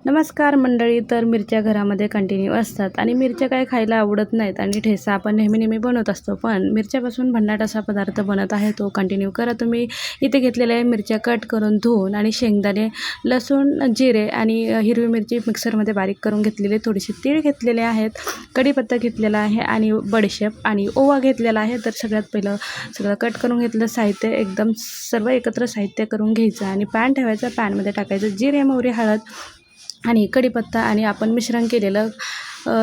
नमस्कार मंडळी. तर मिरच्या घरामध्ये कंटिन्यू असतात आणि मिरच्या काय खायला आवडत नाहीत आणि ठेचा आपण नेहमी बनवत असतो, पण मिरच्यापासून भन्नाट असा पदार्थ बनत आहे, तो कंटिन्यू करा तुम्ही. इथे घेतलेल्या मिरच्या कट करून धुवून आणि शेंगदाणे, लसूण, जिरे आणि हिरवी मिरची मिक्सरमध्ये बारीक करून घेतलेले, थोडेसे तीळ घेतलेले आहेत, कढीपत्ता घेतलेला आहे आणि बडीशेप आणि ओवा घेतलेला आहे. तर सगळ्यात पहिलं सगळं कट करून घेतलं, साहित्य एकदम सर्व एकत्र साहित्य करून घ्यायचं आणि पॅन ठेवायचं, पॅनमध्ये टाकायचं जिरे, मोहरी, हळद आणि कढीपत्ता आणि आपण मिश्रण केलेलं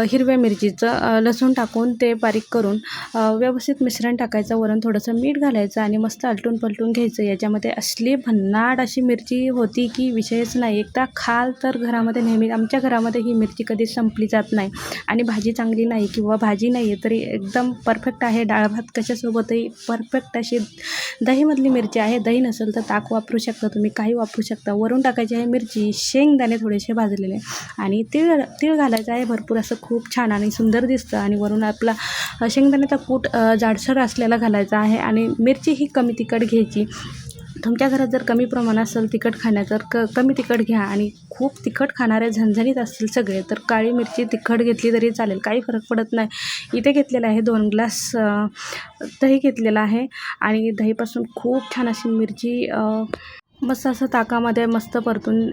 हिरव्या मिरचीचं लसूण टाकून ते बारीक करून व्यवस्थित मिश्रण टाकायचं. वरून थोडंसं मीठ घालायचं आणि मस्त आलटून पलटून घ्यायचं. याच्यामध्ये असली भन्नाट अशी मिरची होती की विषयच नाही. एकदा खाल तर घरामध्ये नेहमी, आमच्या घरामध्ये ही मिरची कधी संपली जात नाही. आणि भाजी चांगली नाही किंवा भाजी नाही आहे तरी एकदम परफेक्ट आहे. डाळ भात कशासोबतही परफेक्ट अशी दहीमधली मिरची आहे. दही नसेल तर ताक वापरू शकता तुम्ही, काही वापरू शकता. वरून टाकायची आहे मिरची, शेंगदाणे थोडेसे भाजलेले आणि तीळ घालायचं आहे भरपूर, असं खूप छान आणि सुंदर दिसतं. आणि वरून आपला शेंगदाण्याचा कूट जाडसर असलेला घालायचा आहे. आणि मिरची ही कमी तिखट घ्यायची. तुमच्या घरात जर कमी प्रमाण असेल तिखट खाण्याचं तर कमी तिखट घ्या. आणि खूप तिखट खाणारे झणझणीत असतील सगळे तर काळी मिरची तिखट घेतली तरी चालेल, काही फरक पडत नाही. इथे घेतलेलं आहे 2 ग्लास दही घेतलेलं आहे आणि दहीपासून खूप छान अशी मिरची मस्त असं ताकामध्ये मस्त परतून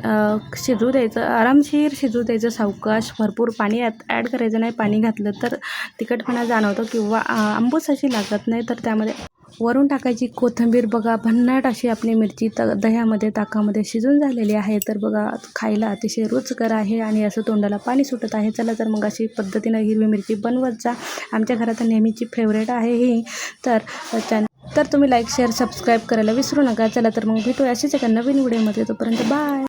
शिजू द्यायचं, आरामशीर शिजू द्यायचं सावकाश. भरपूर पाणी ॲड करायचं नाही, पाणी घातलं तर तिखटपणा जाणवतो किंवा आंबूस अशी लागत नाही. तर त्यामध्ये वरून टाकायची कोथिंबीर. बघा भन्नाट अशी आपली मिरची दह्यामध्ये ताकामध्ये शिजून झालेली आहे. तर बघा खायला अतिशय रुचकर आहे आणि असं तोंडाला पाणी सुटत आहे. चला तर मग अशी पद्धतीनं हिरवी मिरची बनवत जा. आमच्या घरात नेहमीची फेवरेट आहे ही. तर तुम्ही लाईक, शेअर, सबस्क्राईब करायला विसरू नका. चला तर मग भेटूया अशीच एका नवीन व्हिडिओमध्ये. तोपर्यंत बाय.